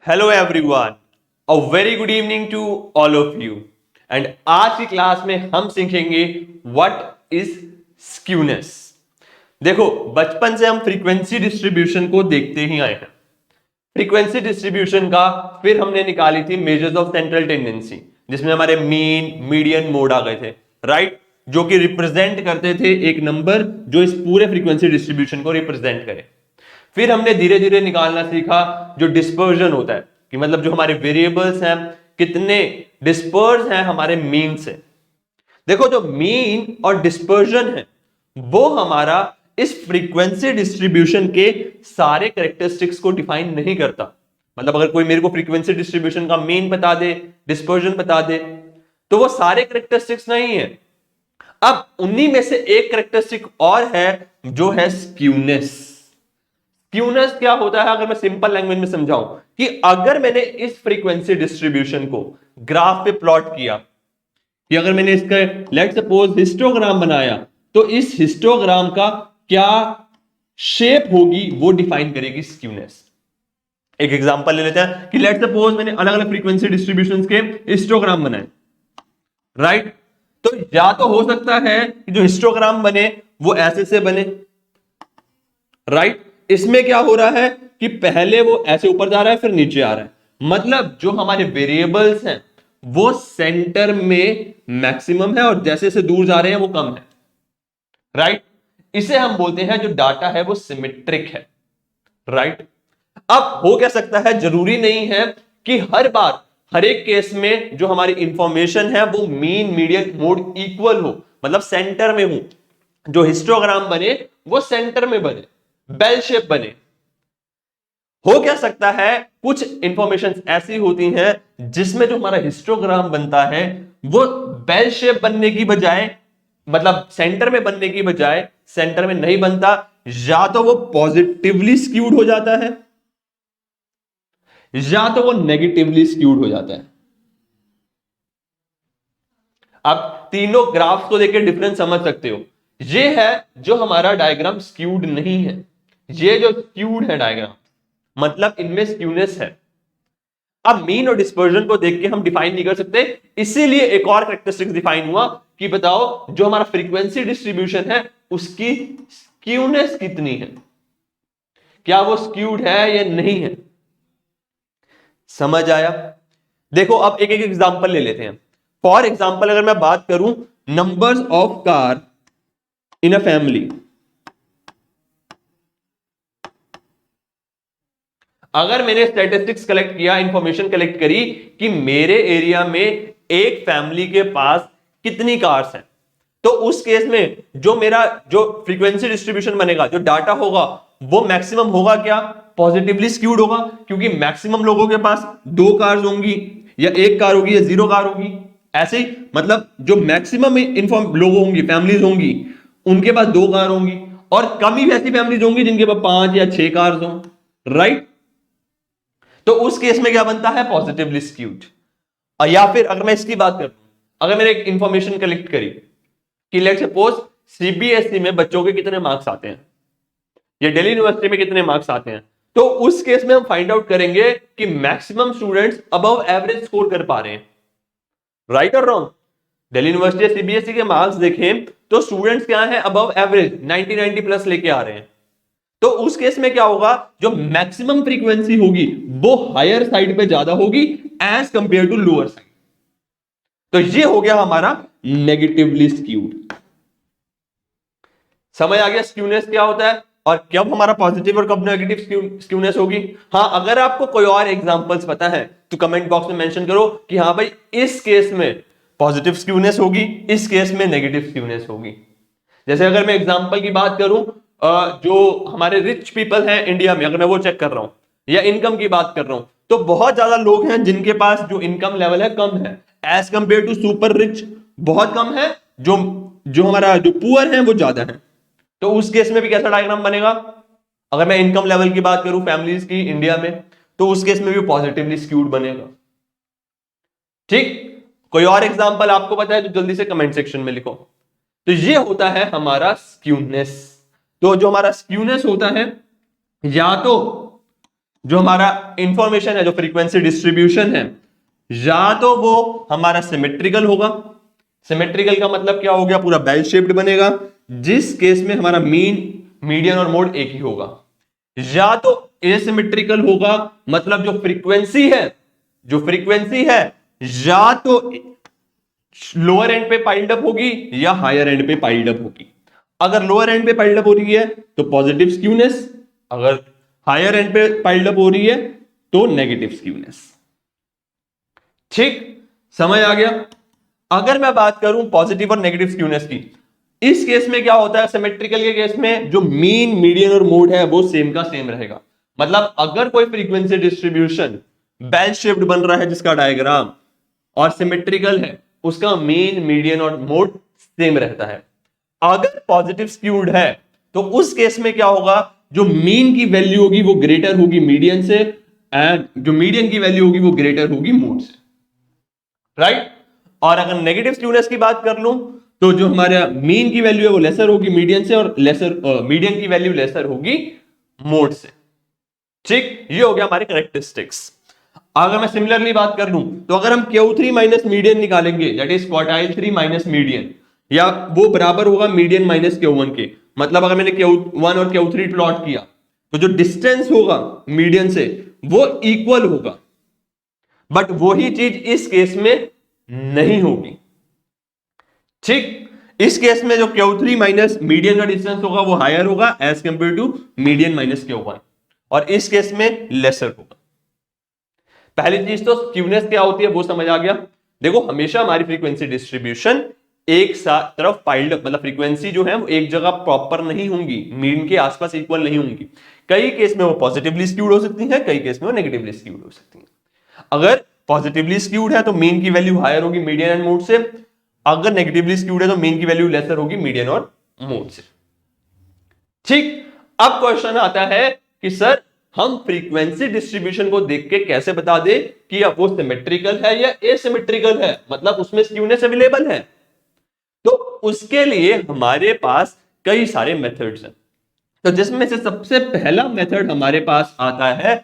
Hello everyone, a very good evening to all of you. And आज की class में हम सीखेंगे व्हाट इज स्क्यूनेस। देखो, बचपन से हम फ्रीक्वेंसी डिस्ट्रीब्यूशन को देखते ही आए हैं। फ्रीक्वेंसी डिस्ट्रीब्यूशन का फिर हमने निकाली थी मेजर्स ऑफ सेंट्रल टेंडेंसी, जिसमें हमारे मीन, मीडियन, मोड आ गए थे, राइट, जो कि रिप्रेजेंट करते थे एक नंबर जो इस पूरे फ्रीक्वेंसी डिस्ट्रीब्यूशन को रिप्रेजेंट करे। फिर हमने धीरे धीरे निकालना सीखा जो डिस्पर्जन होता है, कि मतलब जो हमारे वेरिएबल्स हैं कितने डिस्पर्स हैं हमारे मीन से। देखो, जो मीन और डिस्पर्जन है वो हमारा इस फ्रीक्वेंसी डिस्ट्रीब्यूशन के सारे कैरेक्टरिस्टिक्स को डिफाइन नहीं करता। मतलब अगर कोई मेरे को फ्रीक्वेंसी डिस्ट्रीब्यूशन का मीन बता दे, डिस्पर्जन बता दे, तो वो सारे कैरेक्टरिस्टिक्स नहीं है। अब उन्हीं में से एक कैरेक्टरिस्टिक और है जो है स्क्यूनेस। स्क्यूनेस क्या होता है, अगर मैं सिंपल लैंग्वेज में समझाऊं, कि अगर मैंने इस फ्रीक्वेंसी डिस्ट्रीब्यूशन को ग्राफ पे प्लॉट किया, कि अगर मैंने इसका लेट सपोज हिस्टोग्राम बनाया, तो इस हिस्टोग्राम का क्या शेप होगी वो डिफाइन करेगी स्क्यूनेस। एक एग्जांपल ले लेते हैं कि लेट सपोज मैंने अलग अलग फ्रीक्वेंसी डिस्ट्रीब्यूशंस के हिस्टोग्राम बनाए, राइट। तो या तो हो सकता है कि जो हिस्टोग्राम बने वो ऐसे से बने, राइट। इसमें क्या हो रहा है कि पहले वो ऐसे ऊपर जा रहा है फिर नीचे आ रहा है, मतलब जो हमारे वेरिएबल्स हैं वो सेंटर में मैक्सिमम है और जैसे जैसे दूर जा रहे हैं वो कम है, राइट। इसे हम बोलते हैं जो डाटा है वो सिमेट्रिक है, राइट। अब हो क्या सकता है, जरूरी नहीं है कि हर बार हर एक केस में जो हमारी इंफॉर्मेशन है वो मीन, मीडियन, मोड इक्वल हो, मतलब सेंटर में हो। जो हिस्टोग्राम बने वो सेंटर में बने, बेल शेप बने। हो क्या सकता है, कुछ इंफॉर्मेशन ऐसी होती हैं जिसमें जो हमारा हिस्टोग्राम बनता है वो बेल शेप बनने की बजाय, मतलब सेंटर में बनने की बजाय सेंटर में नहीं बनता, या तो वो पॉजिटिवली स्क्यूड हो जाता है या तो वो नेगेटिवली स्क्यूड हो जाता है। आप तीनों ग्राफ्स को देखकर डिफरेंस समझ सकते हो। ये है जो हमारा डायग्राम स्क्यूड नहीं है, ये जो स्क्यूड है डायग्राम, मतलब इनमें स्क्यूनेस है। अब मीन और डिस्पर्जन को देख के हम डिफाइन नहीं कर सकते, इसीलिए एक और कैरेक्टरिस्टिक्स डिफाइन हुआ कि बताओ जो हमारा फ्रीक्वेंसी डिस्ट्रीब्यूशन है उसकी स्क्यूनेस कितनी है, क्या वो स्क्यूड है या नहीं है। समझ आया? देखो, अब एक एक एग्जांपल ले लेते हैं। फॉर एग्जांपल अगर मैं बात करूं numbers of car in a family, अगर मैंने स्टैटिस्टिक्स कलेक्ट किया, इंफॉर्मेशन कलेक्ट करी कि मेरे एरिया में एक फैमिली के पास कितनी कार्स हैं, तो उस केस में जो मेरा जो फ्रीक्वेंसी डिस्ट्रीब्यूशन बनेगा, जो डाटा होगा वो मैक्सिमम होगा क्या, पॉजिटिवली स्क्यूड होगा, क्योंकि मैक्सिमम लोगों के पास दो कार्स होंगी या एक कार होगी या जीरो कार होगी। ऐसे ही मतलब जो मैक्सिमम इन्फॉर्म लोग होंगी, फैमिलीज होंगी, उनके पास दो कार होंगी, और कम ही ऐसी फैमिलीज होंगी जिनके पास 5 या 6 कार्स हों, राइट। तो उस केस में क्या बनता है, पॉजिटिवली स्क्यूड। या फिर अगर मैं इसकी बात करूं, अगर मैंने एक इंफॉर्मेशन कलेक्ट करी कि लेट्स सपोज सीबीएसई में बच्चों के कितने मार्क्स आते हैं या दिल्ली यूनिवर्सिटी में कितने मार्क्स आते हैं, तो उस केस में हम फाइंड आउट करेंगे कि maximum students above average score कर पा रहे हैं, राइट और रॉन्ग। दिल्ली यूनिवर्सिटी सीबीएसई के मार्क्स देखें तो स्टूडेंट्स क्या है, अबव एवरेज 90 प्लस लेके आ रहे हैं। तो उस केस में क्या होगा, जो मैक्सिमम फ्रीक्वेंसी होगी वो हायर साइड पे ज्यादा होगी as compare to lower side. तो ये हो गया हमारा नेगेटिवली स्क्यूड। समझ आ गया स्क्यूनेस क्या होता है और कब हमारा पॉजिटिव और कब नेगेटिव स्क्यूनेस होगी। हाँ, अगर आपको कोई और एग्जांपल्स पता है तो कमेंट बॉक्स में मेंशन करो कि हाँ भाई इस केस में पॉजिटिव स्क्यूनेस होगी, इस केस में नेगेटिव स्क्यूनेस होगी। जैसे अगर मैं एग्जांपल की बात करूं, जो हमारे रिच पीपल हैं इंडिया में, अगर मैं वो चेक कर रहा हूं, या इनकम की बात कर रहा हूं, तो बहुत ज्यादा लोग हैं जिनके पास जो इनकम लेवल है कम है as compare to super rich, बहुत कम है। जो जो हमारा जो पुअर है वो ज्यादा है। तो उस केस में भी कैसा डायग्राम बनेगा, अगर मैं इनकम लेवल की बात करूं फैमिलीज की इंडिया में, तो उस केस में भी पॉजिटिवली स्क्यूड बनेगा। ठीक, कोई और एग्जांपल आपको पता है तो जल्दी से कमेंट सेक्शन में लिखो। तो ये होता है हमारा स्क्यूनेस। तो जो हमारा स्क्यूनेस होता है, या तो जो हमारा इंफॉर्मेशन है, जो फ्रीक्वेंसी डिस्ट्रीब्यूशन है, या तो वो हमारा सिमेट्रिकल होगा। सिमेट्रिकल का मतलब क्या हो गया, पूरा बेल शेप्ड बनेगा, जिस केस में हमारा मीन, मीडियन और मोड एक ही होगा। या तो एसिमेट्रिकल होगा, मतलब जो फ्रीक्वेंसी है, जो फ्रीक्वेंसी है या तो लोअर एंड पे पाइल्ड अप होगी या हायर एंड पे पाइल्ड अप होगी। अगर लोअर एंड पे पाइल्ड अप हो रही है तो पॉजिटिव स्क्यूनेस, अगर हायर एंड पे पाइल्ड अप हो रही है तो नेगेटिव स्क्यूनेस। ठीक, समझ आ गया। अगर मैं बात करूं पॉजिटिव और नेगेटिव स्क्यूनेस की, इस केस में क्या होता है, सिमेट्रिकल के केस में जो मीन, मीडियन और मोड है वो सेम का सेम रहेगा। मतलब अगर कोई फ्रीक्वेंसी डिस्ट्रीब्यूशन बेल शेप्ड बन रहा है जिसका डायग्राम, और सिमेट्रिकल है, उसका मीन, मीडियन और मोड सेम रहता है। अगर पॉजिटिव स्क्यूड है तो उस केस में क्या होगा, जो मीन की वैल्यू होगी वो ग्रेटर होगी मीडियन से, एंड जो मीडियन की वैल्यू होगी वो ग्रेटर होगी मोड से, राइट। और अगर नेगेटिव स्क्यूनेस की बात कर लूं तो जो हमारा मीन की वैल्यू है वो लेसर होगी मीडियन से, और लेसर मीडियन की वैल्यू लेसर होगी मोड से। ठीक, ये हो गया हमारे करेक्टरिस्टिक्स। अगर मैं सिमिलरली बात कर लूं तो अगर हम Q3 माइनस मीडियन निकालेंगे, that is quartile 3 minus median, या वो बराबर होगा मीडियन माइनस Q1 के। मतलब अगर मैंने Q1 और Q3 प्लॉट किया तो जो डिस्टेंस होगा मीडियन से वो इक्वल होगा, बट वही चीज इस केस में नहीं होगी। ठीक, इस केस में जो Q3 माइनस मीडियन का डिस्टेंस होगा वो हायर होगा as compare to median minus Q1, और इस केस में लेसर होगा। पहली चीज तो स्क्यूनेस क्या होती है वो समझ आ गया। देखो, हमेशा हमारी फ्रीक्वेंसी डिस्ट्रीब्यूशन एक साथ तरफ पाइल्ड अप, मतलब फ्रीक्वेंसी जो है वो एक जगह प्रॉपर नहीं होंगी, मीन के आसपास इक्वल नहीं होंगी। कई केस में वो पॉजिटिवली स्क्यूड हो सकती है, कई केस में वो नेगेटिवली स्क्यूड हो सकती है। अगर पॉजिटिवली स्क्यूड है तो मीन की वैल्यू हायर होगी मीडियन एंड मोड से, अगर नेगेटिवली स्क्यूड है तो मीन की वैल्यू लेसर होगी मीडियन और मोड से। ठीक, अब क्वेश्चन आता है कि सर हम फ्रीक्वेंसी डिस्ट्रीब्यूशन को देख के कैसे बता दे कि अब वो सिमेट्रिकल है या एसिमेट्रिकल है, मतलब उसमें स्क्यूनेस अवेलेबल है। तो उसके लिए हमारे पास कई सारे मेथड्स हैं। तो जिसमें से सबसे पहला मेथड हमारे पास आता है,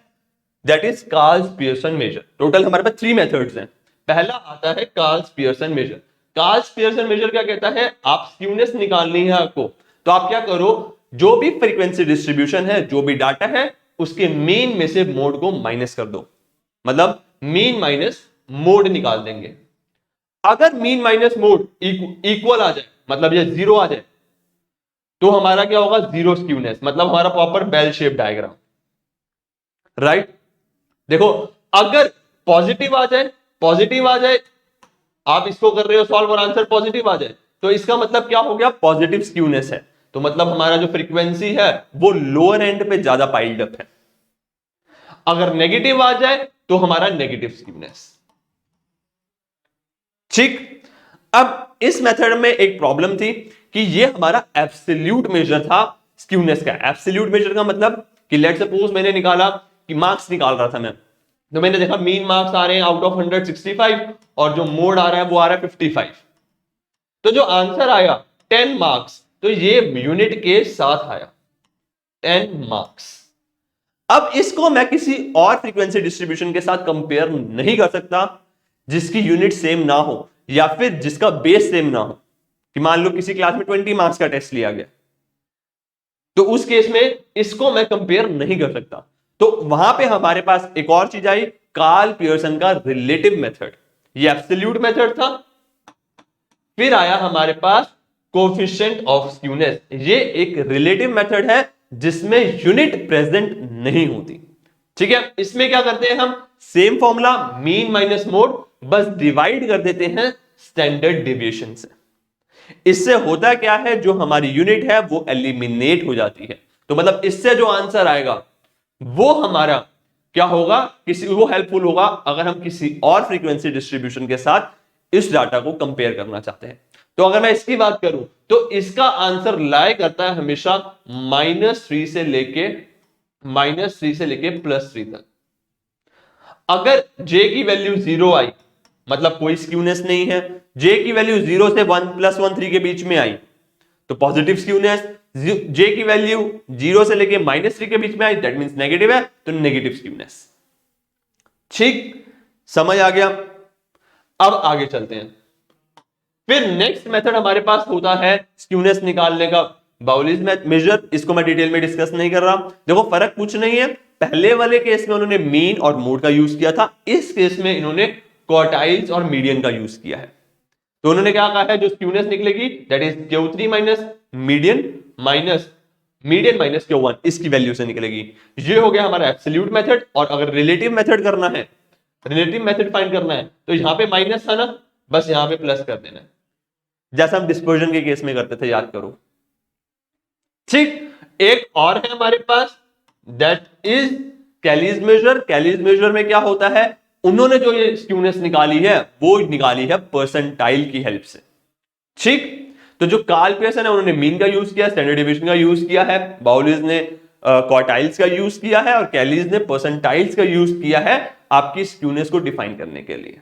that is Karl's Pearson measure. Total हमारे पास 3 मेथड्स हैं। पहला आता है Karl's Pearson measure. Karl's Pearson measure क्या कहता है, आप स्क्यूनेस निकालनी है आपको, तो आप क्या करो, जो भी फ्रीक्वेंसी डिस्ट्रीब्यूशन है, जो भी डाटा है, उसके मीन में से मोड को माइनस कर दो, मतलब मीन माइनस मोड निकाल देंगे। अगर मीन माइनस मोड इक्वल आ जाए, मतलब ये 0 आ जाए, तो हमारा क्या होगा, जीरो स्क्यूनेस, मतलब हमारा proper bell shape diagram, right. देखो, अगर पॉजिटिव आ जाए, पॉजिटिव आ जाए, आप इसको कर रहे हो सॉल्व और आंसर पॉजिटिव आ जाए, तो इसका मतलब क्या हो गया, पॉजिटिव स्क्यूनेस है। तो मतलब हमारा जो फ्रीक्वेंसी है वो लोअर एंड पे ज्यादा पाइल्ड अप है। अगर नेगेटिव आ जाए तो हमारा नेगेटिव स्क्यूनेस। ठीक, अब इस मेथड में एक प्रॉब्लम थी कि ये हमारा एब्सोल्यूट मेजर था स्क्यूनेस का। एब्सोल्यूट मेजर का मतलब कि लेट सपोज मैंने निकाला कि मार्क्स निकाल रहा था मैं, तो मैंने देखा मीन मार्क्स आ रहे हैं आउट ऑफ 165 और जो मोड आ रहा है वो आ रहा है 55, तो जो आंसर आया 10 मार्क्स, तो ये यूनिट के साथ आया 10 मार्क्स। अब इसको मैं किसी और फ्रीक्वेंसी डिस्ट्रीब्यूशन के साथ कंपेयर नहीं कर सकता जिसकी यूनिट सेम ना हो, या फिर जिसका बेस सेम ना हो। कि मान लो किसी क्लास में 20 मार्क्स का टेस्ट लिया गया, तो उस केस में इसको मैं कंपेयर नहीं कर सकता। तो वहां पे हमारे पास एक और चीज आई, कार्ल पियर्सन का रिलेटिव मेथड। ये एब्सोल्यूट मेथड था, फिर आया हमारे पास कोफिशिएंट ऑफ स्क्यूनेस। ये एक रिलेटिव मेथड है जिसमें यूनिट प्रेजेंट नहीं होती। ठीक है, इसमें क्या करते हैं हम, same formula mean minus mode, बस डिवाइड कर देते हैं स्टैंडर्ड डेविएशन से। इससे होता क्या है, जो हमारी यूनिट है वो एलिमिनेट हो जाती है। तो मतलब इससे जो आंसर आएगा वो हमारा क्या होगा, किसी वो हेल्पफुल होगा अगर हम किसी और फ्रीक्वेंसी डिस्ट्रीब्यूशन के साथ इस डाटा को कंपेयर करना चाहते हैं। तो अगर मैं इसकी बात करूं तो इसका आंसर लाई करता है हमेशा -3 से लेके +3 तक। अगर j की वैल्यू 0 आई, मतलब कोई स्क्यूनेस नहीं है, j की वैल्यू 0 से 1 + 1 3 के बीच में आई, तो पॉजिटिव स्क्यूनेस, जे की वैल्यू 0 से लेके -3 के बीच में आई, दैट मींस नेगेटिव है, तो नेगेटिव स्क्यूनेस। ठीक, समझ आ गया। अब आगे चलते हैं। फिर नेक्स्ट मेथड हमारे पास होता है स्क्यूनेस निकालने का, बाउलिस मेजर। इसको मैं डिटेल में डिस्कस नहीं कर रहा। देखो फर्क कुछ नहीं है, पहले वाले केस में उन्होंने मीन और मोड का यूज किया था, इस केस में इन्होंने क्वार्टाइल्स और मीडियन का यूज किया है। तो उन्होंने क्या कहा है, जो स्क्यूनेस निकलेगी that is Q3 minus median minus Q1, इसकी वैल्यू से निकलेगी। ये हो गया हमारा एब्सोल्यूट मेथड। और अगर रिलेटिव मेथड करना है, रिलेटिव मेथड फाइंड करना है, तो यहां पे माइनस था ना, बस यहां पे प्लस कर देना है, जैसा हम डिस्पर्जन के केस में करते थे, याद करो। ठीक, एक और है हमारे पास, दैट इज कैलीज मेजर। कैलीज मेजर में क्या होता है, उन्होंने जो ये स्क्यूनेस निकाली है वो निकाली है परसेंटाइल की हेल्प से। ठीक, तो जो कार्ल पियर्सन है उन्होंने मीन का यूज किया, स्टैंडर्ड डिवीजन का यूज किया है, बाउलिस ने क्वार्टाइल्स का यूज किया है, और कैलीज ने परसेंटाइल्स का यूज किया है आपकी स्क्यूनेस को डिफाइन करने के लिए।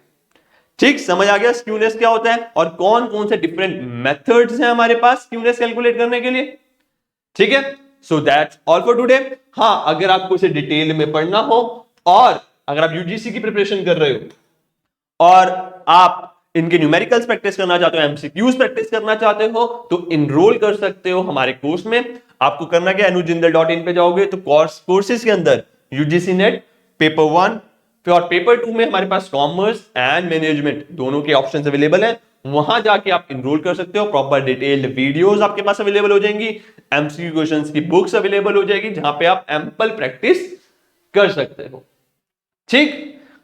ठीक, समझ आ गया स्क्यूनेस क्या होता है और कौन कौन से डिफरेंट मेथड्स हैं हमारे पास स्क्यूनेस कैलकुलेट करने के लिए। ठीक है, सो दैट्स ऑल फॉर टुडे। हाँ, अगर आपको इसे डिटेल में पढ़ना हो और अगर आप यूजीसी की प्रिपरेशन कर रहे हो और आप इनके न्यूमेरिकल्स प्रैक्टिस करना चाहते हो, एमसीक्यूज प्रैक्टिस करना चाहते हो, तो इनरोल कर सकते हो हमारे कोर्स में। आपको करना क्या, anujindal.in पे जाओगे तो कोर्सेज के अंदर यूजीसी नेट पेपर 1 और पेपर 2 में हमारे पास कॉमर्स एंड मैनेजमेंट दोनों के ऑप्शंस अवेलेबल हैं। वहां जाके आप इनरोल कर सकते हो। प्रॉपर डिटेल्ड वीडियोस आपके पास अवेलेबल हो जाएंगी, एमसीक्यू क्वेश्चंस की बुक्स अवेलेबल हो जाएगी, जहां पे आप एम्पल प्रैक्टिस कर सकते हो। ठीक,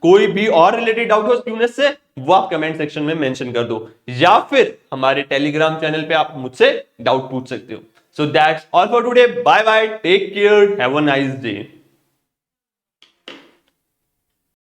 कोई भी और रिलेटेड डाउट हो स्क्यूनेस से, वो आप कमेंट सेक्शन में मेंशन कर दो, या फिर हमारे टेलीग्राम चैनल पे आप मुझसे डाउट पूछ सकते हो। So that's all for today, bye bye, take care, have a nice day.